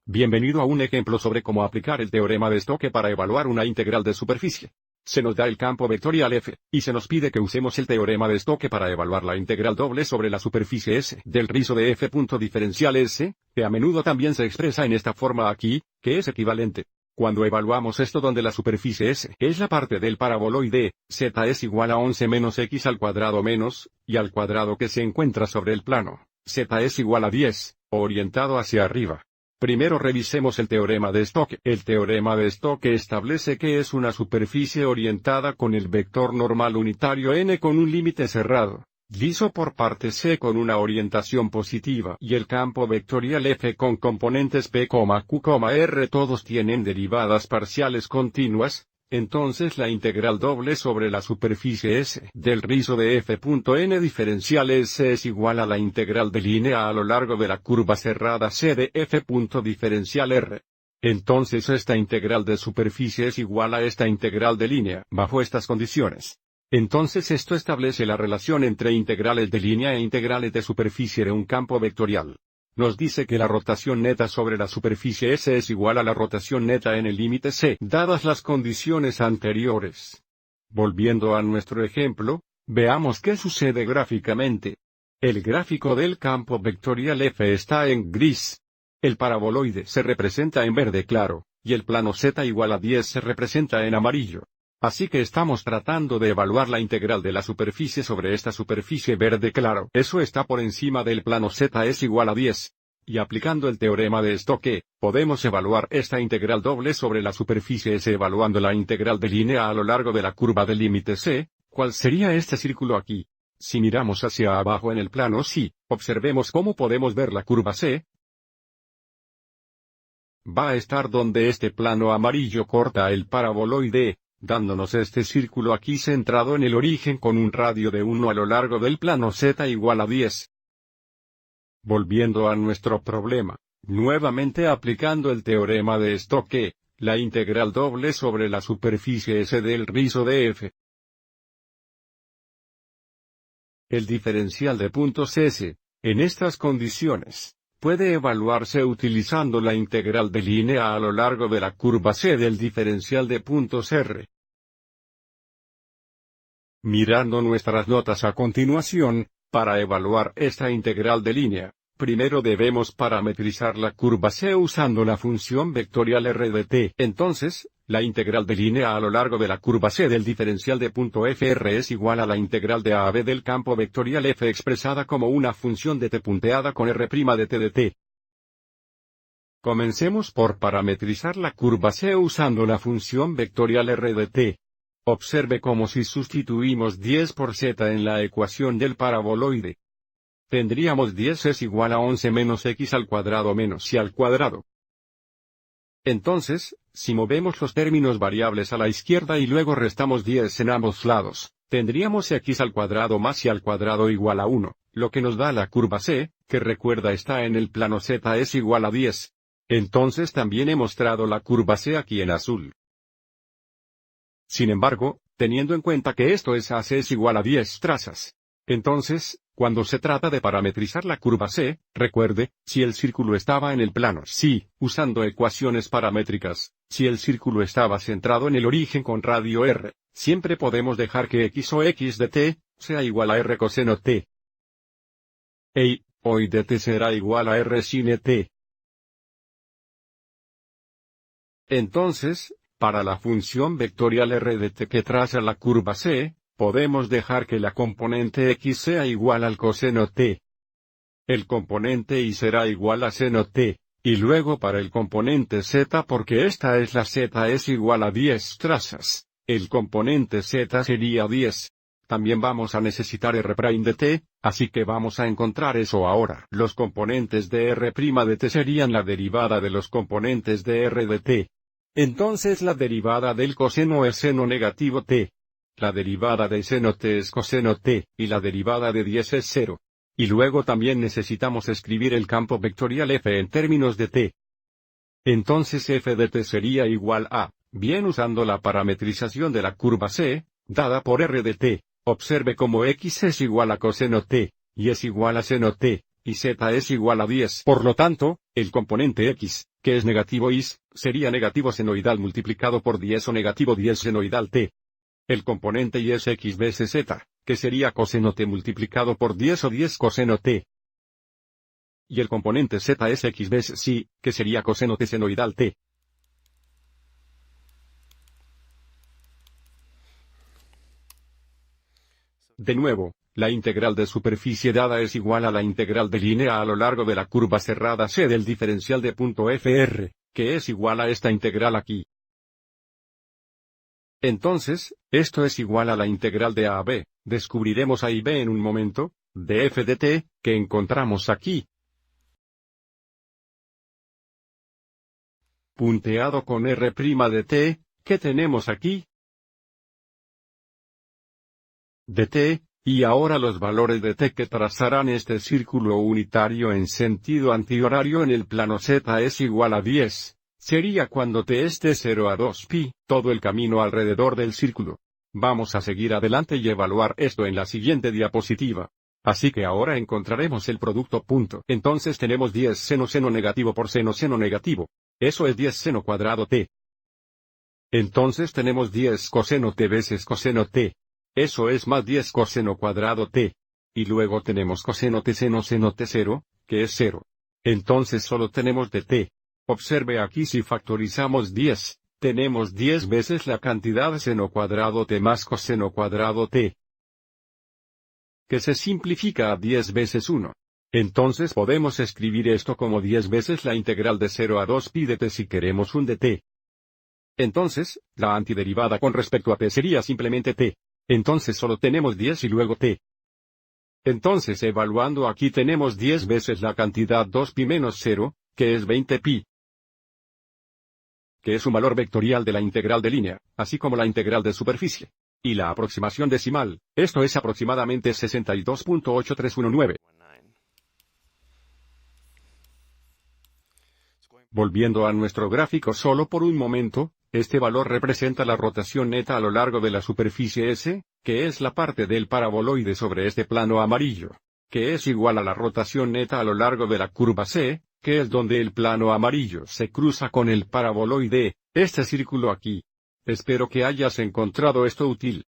Bienvenido a un ejemplo sobre cómo aplicar el teorema de Stokes para evaluar una integral de superficie. Se nos da el campo vectorial f, y se nos pide que usemos el teorema de Stokes para evaluar la integral doble sobre la superficie S del rizo de f. Diferencial S, que a menudo también se expresa en esta forma aquí, que es equivalente. Cuando evaluamos esto donde la superficie S es la parte del paraboloide, z es igual a 11 menos x al cuadrado menos, y al cuadrado que se encuentra sobre el plano, z es igual a 10, orientado hacia arriba. Primero revisemos el teorema de Stokes. El teorema de Stokes establece que es una superficie orientada con el vector normal unitario n con un límite cerrado, liso por parte C con una orientación positiva y el campo vectorial f con componentes p, q, r todos tienen derivadas parciales continuas. Entonces la integral doble sobre la superficie S del rizo de f.n diferencial S es igual a la integral de línea a lo largo de la curva cerrada C de f. Diferencial R. Entonces esta integral de superficie es igual a esta integral de línea bajo estas condiciones. Entonces esto establece la relación entre integrales de línea e integrales de superficie de un campo vectorial. Nos dice que la rotación neta sobre la superficie S es igual a la rotación neta en el límite C, dadas las condiciones anteriores. Volviendo a nuestro ejemplo, veamos qué sucede gráficamente. El gráfico del campo vectorial F está en gris. El paraboloide se representa en verde claro, y el plano Z igual a 10 se representa en amarillo. Así que estamos tratando de evaluar la integral de la superficie sobre esta superficie verde claro. Eso está por encima del plano Z es igual a 10. Y aplicando el teorema de Stokes, podemos evaluar esta integral doble sobre la superficie S evaluando la integral de línea a lo largo de la curva del límite C. ¿Cuál sería este círculo aquí? Si miramos hacia abajo en el plano sí, observemos cómo podemos ver la curva C. Va a estar donde este plano amarillo corta el paraboloide, dándonos este círculo aquí centrado en el origen con un radio de 1 a lo largo del plano Z igual a 10. Volviendo a nuestro problema, nuevamente aplicando el teorema de Stokes, la integral doble sobre la superficie S del rizo de f. El diferencial de puntos S, en estas condiciones, puede evaluarse utilizando la integral de línea a lo largo de la curva C del diferencial de puntos R. Mirando nuestras notas a continuación, para evaluar esta integral de línea, primero debemos parametrizar la curva C usando la función vectorial R de t. Entonces, la integral de línea a lo largo de la curva C del diferencial de punto FR es igual a la integral de A a B del campo vectorial F expresada como una función de t punteada con R' de t de t. Comencemos por parametrizar la curva C usando la función vectorial R de t. Observe como si sustituimos 10 por z en la ecuación del paraboloide. Tendríamos 10 es igual a 11 menos x al cuadrado menos y al cuadrado. Entonces, si movemos los términos variables a la izquierda y luego restamos 10 en ambos lados, tendríamos x al cuadrado más y al cuadrado igual a 1, lo que nos da la curva C, que recuerda está en el plano Z es igual a 10. Entonces también he mostrado la curva C aquí en azul. Sin embargo, teniendo en cuenta que esto es AC es igual a 10 trazas. Entonces, cuando se trata de parametrizar la curva C, recuerde, si el círculo estaba en el plano sí, usando ecuaciones paramétricas, si el círculo estaba centrado en el origen con radio R, siempre podemos dejar que x o x de t, sea igual a r coseno t. Hoy de t será igual a r sin t. Entonces, para la función vectorial R de t que traza la curva C, podemos dejar que la componente x sea igual al coseno t. El componente y será igual a seno t, y luego para el componente z porque esta es la z es igual a 10 trazas, el componente z sería 10. También vamos a necesitar r' de t, así que vamos a encontrar eso ahora. Los componentes de r' de t serían la derivada de los componentes de r de t. Entonces la derivada del coseno es seno negativo t. La derivada de seno t es coseno t, y la derivada de 10 es 0. Y luego también necesitamos escribir el campo vectorial f en términos de t. Entonces f de t sería igual a, bien usando la parametrización de la curva C, dada por r de t, observe como x es igual a coseno t, y es igual a seno t, y z es igual a 10. Por lo tanto, el componente x, que es negativo y, sería negativo senoidal multiplicado por 10 o negativo 10 senoidal t. El componente y es x veces z, que sería coseno t multiplicado por 10 o 10 coseno t. Y el componente z es x veces y, que sería coseno t senoidal t. De nuevo, la integral de superficie dada es igual a la integral de línea a lo largo de la curva cerrada C del diferencial de punto FR, que es igual a esta integral aquí. Entonces, esto es igual a la integral de A a B, descubriremos A y B en un momento, de f de t, que encontramos aquí. Punteado con R' de t, ¿qué tenemos aquí? De t, y ahora los valores de t que trazarán este círculo unitario en sentido antihorario en el plano z es igual a 10, sería cuando t es de 0 a 2pi, todo el camino alrededor del círculo. Vamos a seguir adelante y evaluar esto en la siguiente diapositiva. Así que ahora encontraremos el producto punto. Entonces tenemos 10 seno seno negativo por seno seno negativo. Eso es 10 seno cuadrado t. Entonces tenemos 10 coseno t veces coseno t. Eso es más 10 coseno cuadrado t. Y luego tenemos coseno t seno seno t0, que es 0. Entonces solo tenemos de t. Observe aquí si factorizamos 10, tenemos 10 veces la cantidad seno cuadrado t más coseno cuadrado t, que se simplifica a 10 veces 1. Entonces podemos escribir esto como 10 veces la integral de 0 a 2pi de t si queremos un de t. Entonces, la antiderivada con respecto a t sería simplemente t. Entonces solo tenemos 10 y luego t. Entonces evaluando aquí tenemos 10 veces la cantidad 2pi menos 0, que es 20pi. Que es un valor vectorial de la integral de línea, así como la integral de superficie. Y la aproximación decimal, esto es aproximadamente 62.8319. Volviendo a nuestro gráfico solo por un momento, este valor representa la rotación neta a lo largo de la superficie S, que es la parte del paraboloide sobre este plano amarillo, que es igual a la rotación neta a lo largo de la curva C, que es donde el plano amarillo se cruza con el paraboloide, este círculo aquí. Espero que hayas encontrado esto útil.